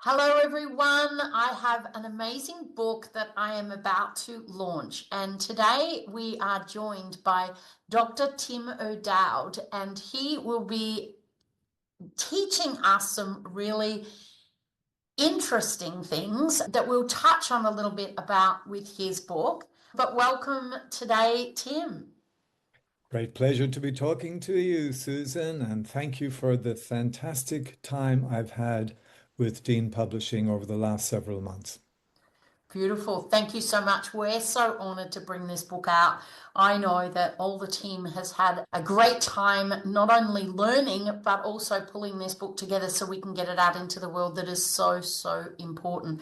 Hello, everyone. I have an amazing book that I am about to launch. And today we are joined by Dr. Tim O'Dowd, and he will be teaching us some really interesting things that we'll touch on a little bit about with his book. But welcome today, Tim. Great pleasure to be talking to you, Susan, and thank you for the fantastic time I've had with Dean Publishing over the last several months. Beautiful. Thank you so much. We're so honored to bring this book out. I know that all the team has had a great time, not only learning, but also pulling this book together so we can get it out into the world that is so, so important.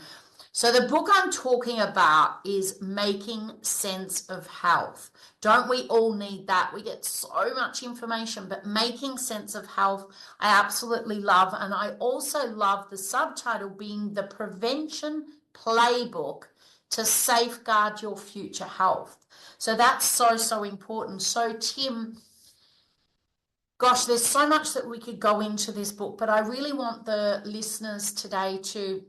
So, the book I'm talking about is Making Sense of Health. Don't we all need that? We get so much information, but making sense of health, I absolutely love. And I also love the subtitle being The Prevention Playbook to Safeguard Your Future Health. So, that's so, so important. So, Tim, gosh, there's so much that we could go into this book, but I really want the listeners today to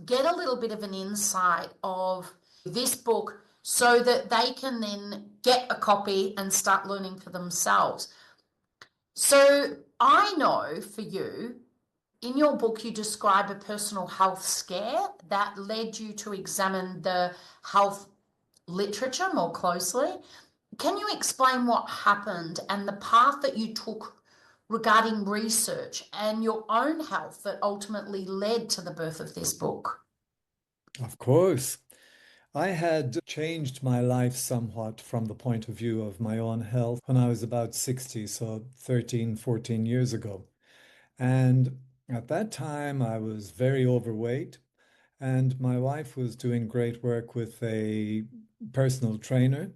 get a little bit of an insight of this book so that they can then get a copy and start learning for themselves. So I know for you, in your book, you describe a personal health scare that led you to examine the health literature more closely. Can you explain what happened and the path that you took regarding research and your own health that ultimately led to the birth of this book? Of course, I had changed my life somewhat from the point of view of my own health when I was about 60, so 13, 14 years ago. And at that time, I was very overweight, and my wife was doing great work with a personal trainer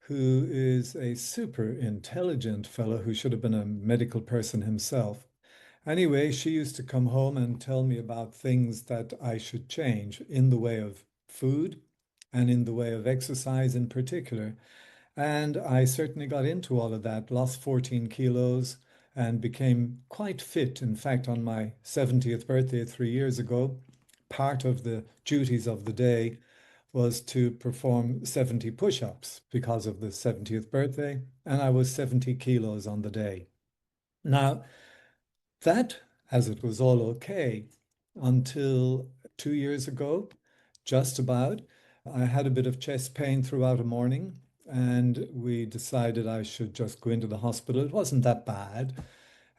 who is a super intelligent fellow who should have been a medical person himself. Anyway, she used to come home and tell me about things that I should change in the way of food and in the way of exercise in particular. And I certainly got into all of that, lost 14 kilos and became quite fit. In fact, on my 70th birthday 3 years ago, part of the duties of the day was to perform 70 push-ups because of the 70th birthday, and I was 70 kilos on the day. Now, that, as it was all okay, until 2 years ago, just about, I had a bit of chest pain throughout a morning, and we decided I should just go into the hospital. It wasn't that bad.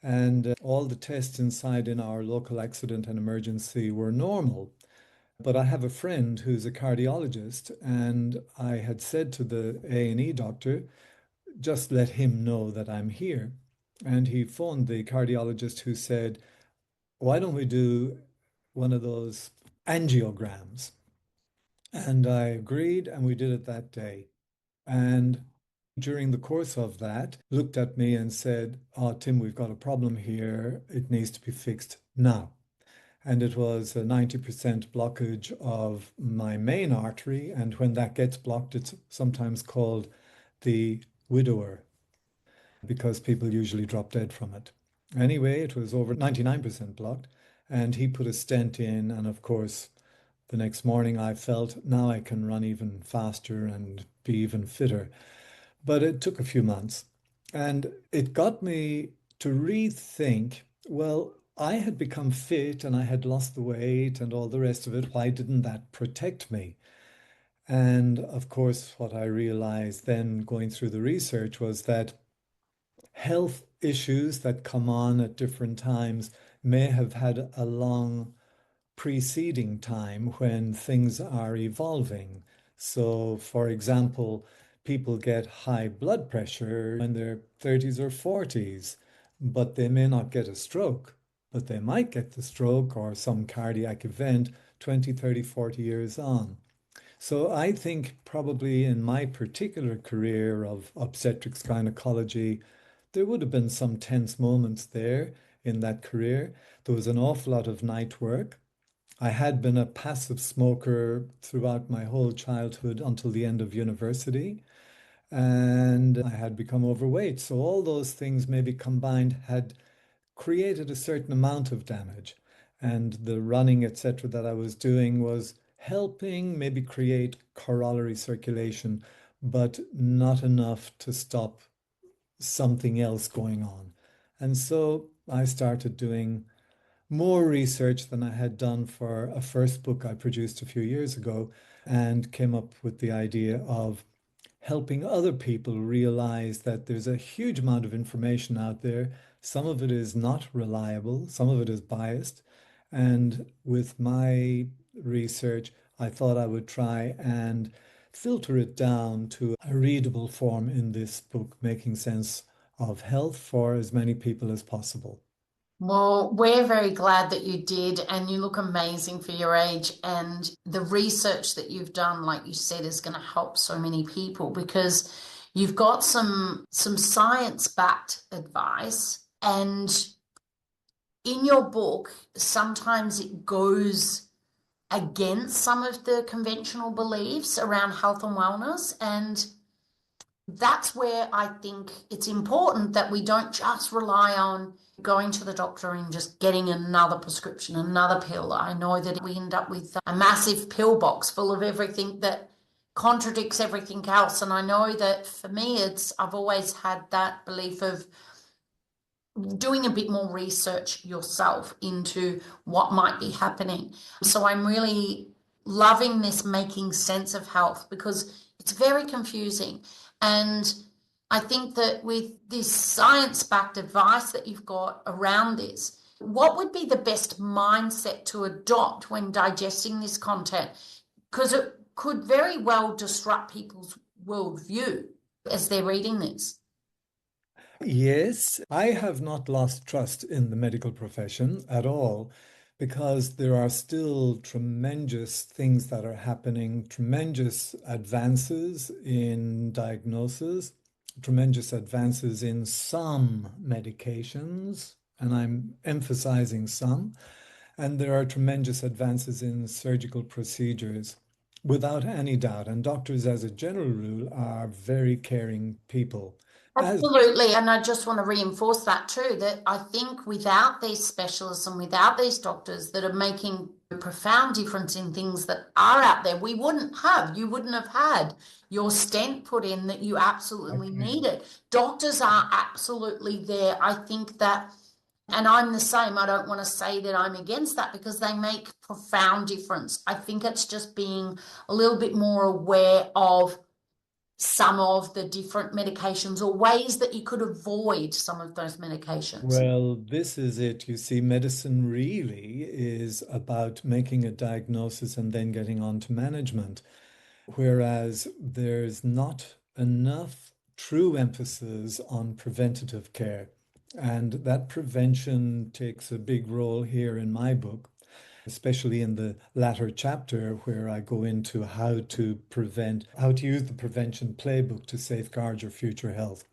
And all the tests inside in our local accident and emergency were normal. But I have a friend who's a cardiologist, and I had said to the A&E doctor, just let him know that I'm here. And he phoned the cardiologist who said, why don't we do one of those angiograms? And I agreed, and we did it that day. And during the course of that, looked at me and said, oh, Tim, we've got a problem here. It needs to be fixed now. And it was a 90% blockage of my main artery. And when that gets blocked, it's sometimes called the widower because people usually drop dead from it. Anyway, it was over 99% blocked. And he put a stent in. And of course, the next morning I felt now I can run even faster and be even fitter. But it took a few months. And it got me to rethink, well, I had become fit and I had lost the weight and all the rest of it. Why didn't that protect me? And of course, what I realized then going through the research was that health issues that come on at different times may have had a long preceding time when things are evolving. So, for example, people get high blood pressure in their 30s or 40s, but they may not get a stroke, but they might get the stroke or some cardiac event 20, 30, 40 years on. So I think probably in my particular career of obstetrics gynecology, there would have been some tense moments there in that career. There was an awful lot of night work. I had been a passive smoker throughout my whole childhood until the end of university, and I had become overweight. So all those things maybe combined had created a certain amount of damage. and the running, etc., that I was doing was helping maybe create corollary circulation, but not enough to stop something else going on. And so I started doing more research than I had done for a first book I produced a few years ago, and came up with the idea of helping other people realize that there's a huge amount of information out there. Some of it is not reliable, some of it is biased. And with my research, I thought I would try and filter it down to a readable form in this book, making sense of health for as many people as possible. Well, we're very glad that you did, and you look amazing for your age. And the research that you've done, like you said, is going to help so many people because you've got some science-backed advice. And in your book, sometimes it goes against some of the conventional beliefs around health and wellness. And that's where I think it's important that we don't just rely on going to the doctor and just getting another prescription, another pill. I know that we end up with a massive pill box full of everything that contradicts everything else. And I know that for me, I've always had that belief of doing a bit more research yourself into what might be happening. So I'm really loving this making sense of health because it's very confusing. And I think that with this science-backed advice that you've got around this, what would be the best mindset to adopt when digesting this content? Because it could very well disrupt people's worldview as they're reading this. Yes, I have not lost trust in the medical profession at all because there are still tremendous things that are happening, tremendous advances in diagnosis, tremendous advances in some medications, and I'm emphasizing some, and there are tremendous advances in surgical procedures without any doubt. And doctors, as a general rule, are very caring people. As Absolutely. And I just want to reinforce that too, that I think without these specialists and without these doctors that are making a profound difference in things that are out there, you wouldn't have had your stent put in that you absolutely Okay. needed. Doctors are absolutely there. I think that, and I'm the same. I don't want to say that I'm against that because they make profound difference. I think it's just being a little bit more aware of some of the different medications or ways that you could avoid some of those medications. Well, this is it. You see, medicine really is about making a diagnosis and then getting on to management, whereas there's not enough true emphasis on preventative care. And that prevention takes a big role here in my book, especially in the latter chapter where I go into how to use the prevention playbook to safeguard your future health.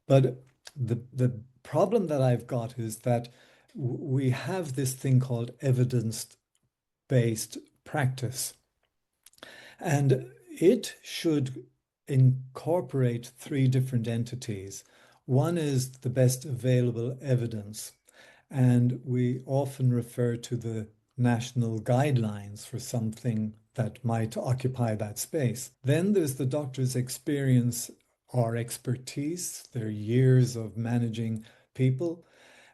But the problem that I've got is that we have this thing called evidence-based practice, and it should incorporate three different entities. One is the best available evidence, and we often refer to the national guidelines for something that might occupy that space. Then there's the doctor's experience or expertise, their years of managing people.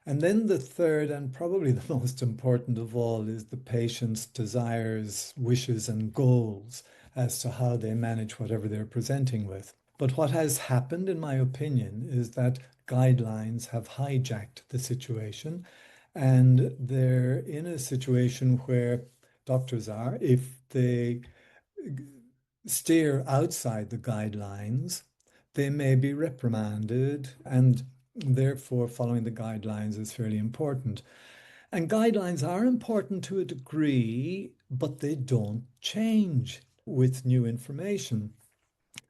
And then the third, and probably the most important of all, is the patient's desires, wishes, and goals as to how they manage whatever they're presenting with. But what has happened, in my opinion, is that guidelines have hijacked the situation, and they're in a situation where doctors are, if they steer outside the guidelines, they may be reprimanded, and therefore following the guidelines is fairly important. And guidelines are important to a degree, but they don't change with new information.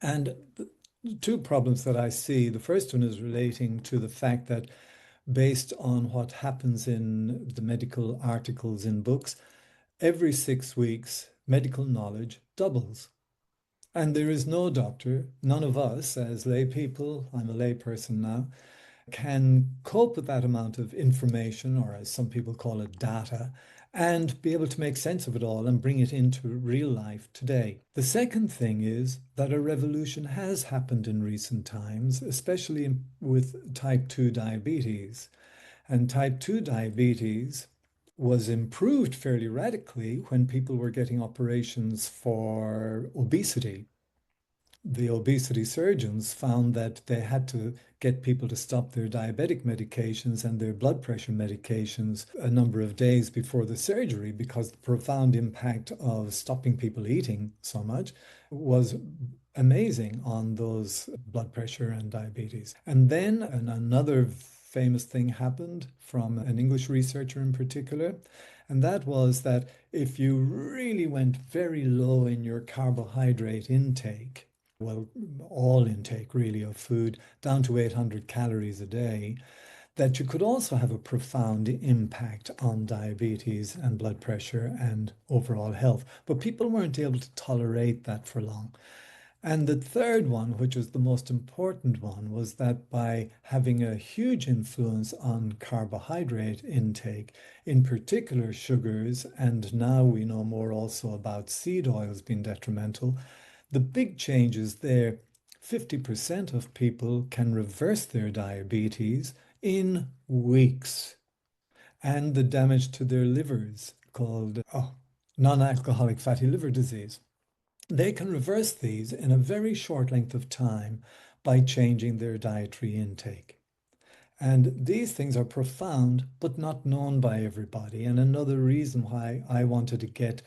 And the two problems that I see, the first one is relating to the fact that based on what happens in the medical articles in books, every 6 weeks, medical knowledge doubles. And there is no doctor, none of us as lay people, I'm a lay person now, can cope with that amount of information, or as some people call it, data, and be able to make sense of it all and bring it into real life today. The second thing is that a revolution has happened in recent times, especially with type 2 diabetes. And type 2 diabetes was improved fairly radically when people were getting operations for obesity. The obesity surgeons found that they had to get people to stop their diabetic medications and their blood pressure medications a number of days before the surgery, because the profound impact of stopping people eating so much was amazing on those blood pressure and diabetes. And then another famous thing happened from an English researcher in particular, and that was that if you really went very low in your carbohydrate intake, well, all intake really of food, down to 800 calories a day, that you could also have a profound impact on diabetes and blood pressure and overall health. But people weren't able to tolerate that for long. And the third one, which was the most important one, was that by having a huge influence on carbohydrate intake, in particular sugars, and now we know more also about seed oils being detrimental, the big changes there, 50% of people can reverse their diabetes in weeks. And the damage to their livers, called non-alcoholic fatty liver disease, they can reverse these in a very short length of time by changing their dietary intake. And these things are profound, but not known by everybody. And another reason why I wanted to get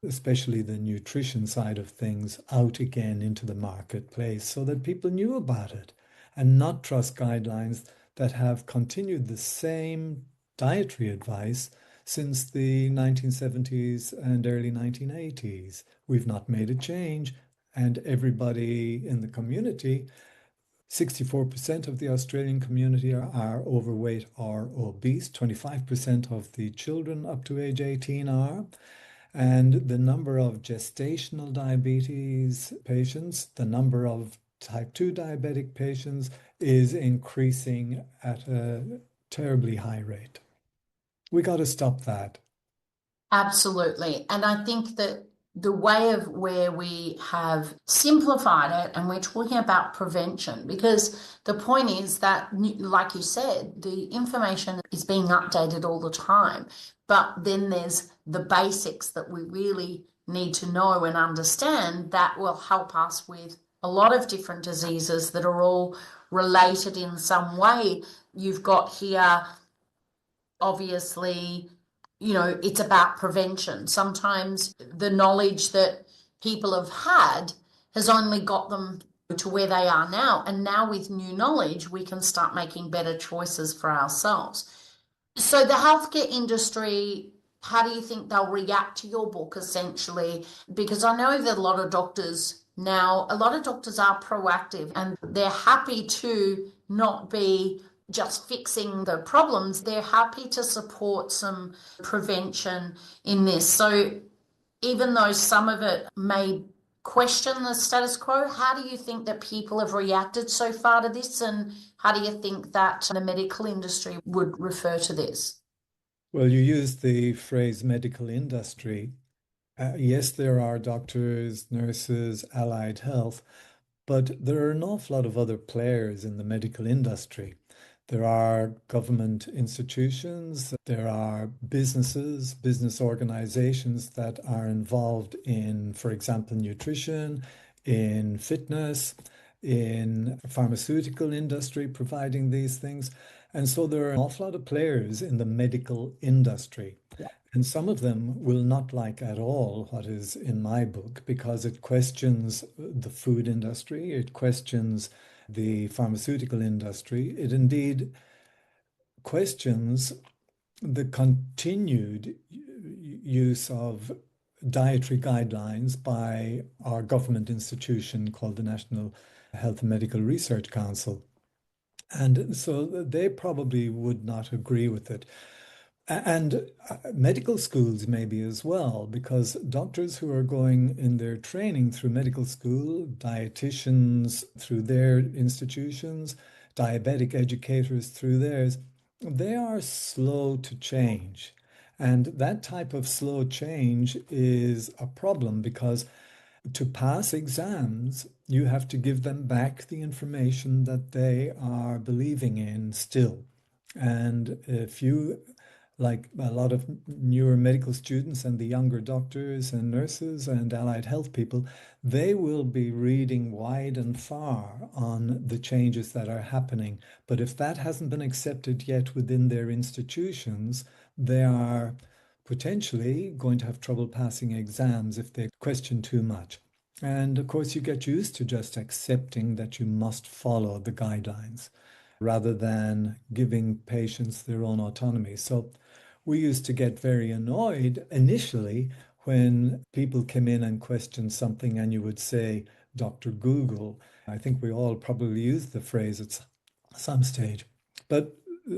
especially the nutrition side of things out again into the marketplace so that people knew about it and not trust guidelines that have continued the same dietary advice since the 1970s and early 1980s. We've not made a change, and everybody in the community, 64% of the Australian community are overweight or obese. 25% of the children up to age 18 are. And the number of gestational diabetes patients, the number of type 2 diabetic patients is increasing at a terribly high rate. We got to stop that. Absolutely. And I think that the way of where we have simplified it and we're talking about prevention, because the point is that, like you said, the information is being updated all the time. But then there's the basics that we really need to know and understand that will help us with a lot of different diseases that are all related in some way. You've got here, obviously, it's about prevention. Sometimes the knowledge that people have had has only got them to where they are now. And now with new knowledge, we can start making better choices for ourselves. So the healthcare industry, how do you think they'll react to your book essentially? Because I know that a lot of doctors are proactive and they're happy to not be just fixing the problems. They're happy to support some prevention in this. So even though some of it may question the status quo, how do you think that people have reacted so far to this? And how do you think that the medical industry would refer to this? Well, you used the phrase medical industry. Yes, there are doctors, nurses, allied health, but there are an awful lot of other players in the medical industry. There are government institutions, there are businesses, business organizations that are involved in, for example, nutrition, in fitness, in pharmaceutical industry providing these things. And so there are an awful lot of players in the medical industry. And some of them will not like at all what is in my book because it questions the food industry, it questions the pharmaceutical industry, it indeed questions the continued use of dietary guidelines by our government institution called the National Health and Medical Research Council. And so they probably would not agree with it. And medical schools maybe as well, because doctors who are going in their training through medical school, dietitians through their institutions, diabetic educators through theirs, they are slow to change. And that type of slow change is a problem because to pass exams, you have to give them back the information that they are believing in still. And if you, like a lot of newer medical students and the younger doctors and nurses and allied health people, they will be reading wide and far on the changes that are happening. But if that hasn't been accepted yet within their institutions, they are potentially going to have trouble passing exams if they question too much. And of course, you get used to just accepting that you must follow the guidelines rather than giving patients their own autonomy. So we used to get very annoyed initially when people came in and questioned something and you would say, Dr. Google. I think we all probably used the phrase at some stage, but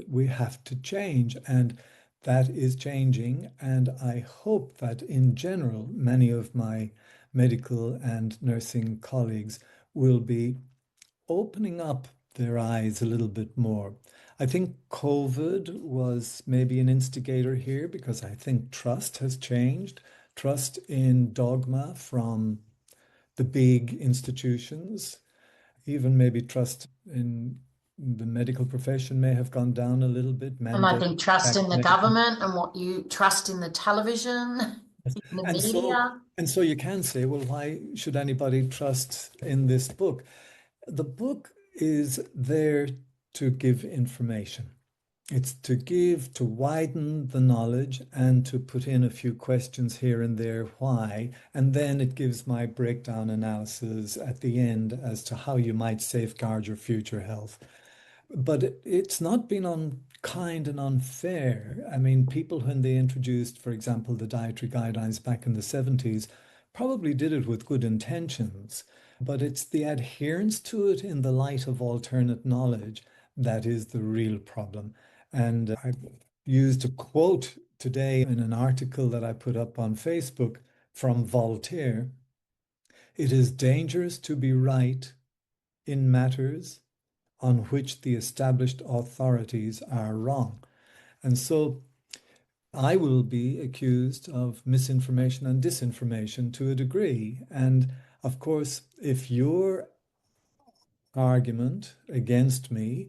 we have to change. And that is changing. And I hope that in general, many of my medical and nursing colleagues will be opening up their eyes a little bit more. I think COVID was maybe an instigator here because I think trust has changed. Trust in dogma from the big institutions, even maybe trust in the medical profession may have gone down a little bit. And I Mandate think trust in the vaccination. government and what you trust in the television, in the And so, media. and so you can say, well, why should anybody trust in this book? The book is there to give information. It's to give, to widen the knowledge and to put in a few questions here and there, why, and then it gives my breakdown analysis at the end as to how you might safeguard your future health. But it's not been unkind and unfair. I mean, people, when they introduced, for example, the dietary guidelines back in the 70s, probably did it with good intentions. But it's the adherence to it in the light of alternate knowledge that is the real problem. And I used a quote today in an article that I put up on Facebook from Voltaire. It is dangerous to be right in matters on which the established authorities are wrong. And so I will be accused of misinformation and disinformation to a degree. And of course, if your argument against me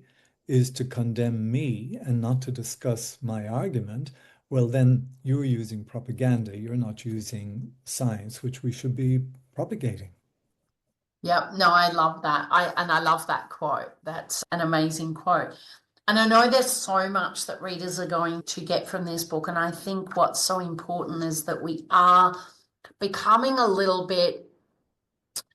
is to condemn me and not to discuss my argument, well, then you're using propaganda. You're not using science, which we should be propagating. Yep, no, I love that. I love that quote. That's an amazing quote. And I know there's so much that readers are going to get from this book. And I think what's so important is that we are becoming a little bit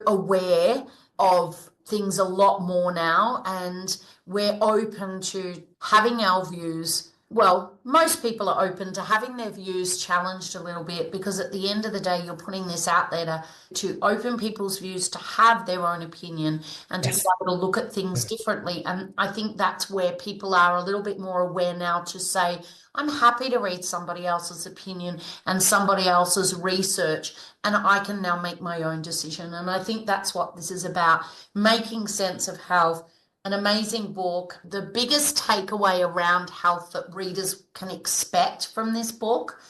aware of things a lot more now, and we're open to having our views. Well, most people are open to having their views challenged a little bit because at the end of the day, you're putting this out there to open people's views to have their own opinion and to be Yes. able to look at things Yes. differently. And I think that's where people are a little bit more aware now to say, I'm happy to read somebody else's opinion and somebody else's research, and I can now make my own decision. And I think that's what this is about, making sense of health. An amazing book. The biggest takeaway around health that readers can expect from this book,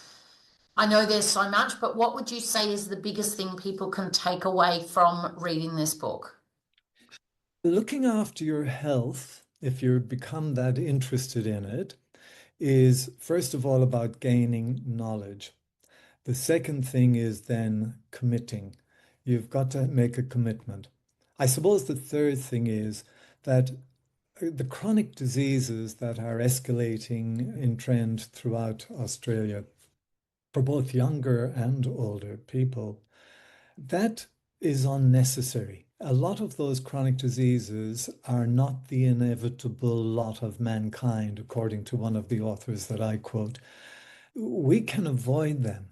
I know there's so much, but what would you say is the biggest thing people can take away from reading this book? Looking after your health, if you become that interested in it, is first of all about gaining knowledge. The second thing is then committing. You've got to make a commitment. I suppose the third thing is that the chronic diseases that are escalating in trend throughout Australia for both younger and older people, that is unnecessary. A lot of those chronic diseases are not the inevitable lot of mankind, according to one of the authors that I quote. We can avoid them.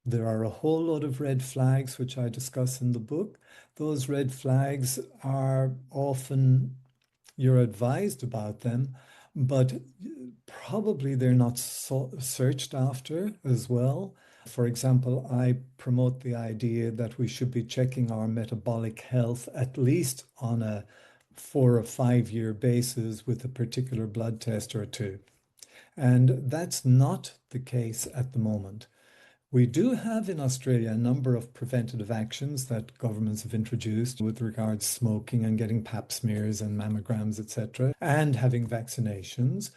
There are a whole load of red flags, which I discuss in the book. Those red flags are often, you're advised about them, but probably they're not searched after as well. For example, I promote the idea that we should be checking our metabolic health at least on a 4 or 5 year basis with a particular blood test or two. And that's not the case at the moment. We do have in Australia a number of preventative actions that governments have introduced with regards to smoking and getting pap smears and mammograms, etc., and having vaccinations.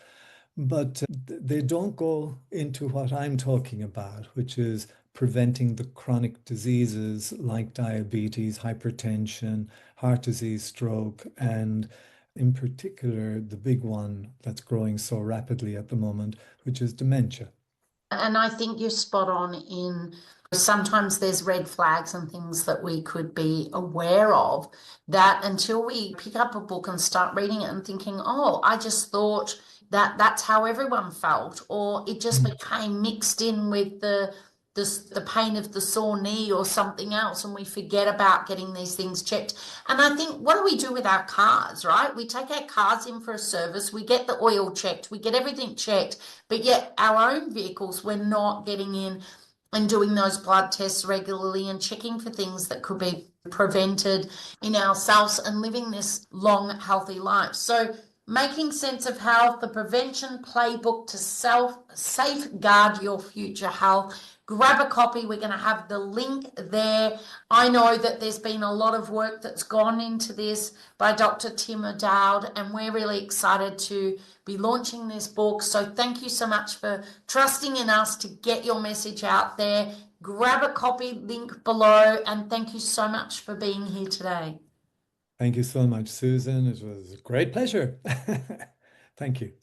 But they don't go into what I'm talking about, which is preventing the chronic diseases like diabetes, hypertension, heart disease, stroke, and in particular, the big one that's growing so rapidly at the moment, which is dementia. And I think you're spot on in sometimes there's red flags and things that we could be aware of that until we pick up a book and start reading it and thinking, oh, I just thought that that's how everyone felt, or it just became mixed in with the pain of the sore knee or something else, and we forget about getting these things checked. And I think, what do we do with our cars, right? We take our cars in for a service, we get the oil checked, we get everything checked, but yet our own vehicles, we're not getting in and doing those blood tests regularly and checking for things that could be prevented in ourselves and living this long, healthy life. So making sense of health, the prevention playbook to safeguard your future health. Grab a copy. We're going to have the link there. I know that there's been a lot of work that's gone into this by Dr. Tim O'Dowd, and we're really excited to be launching this book. So thank you so much for trusting in us to get your message out there. Grab a copy, link below, and thank you so much for being here today. Thank you so much, Susan. It was a great pleasure. Thank you.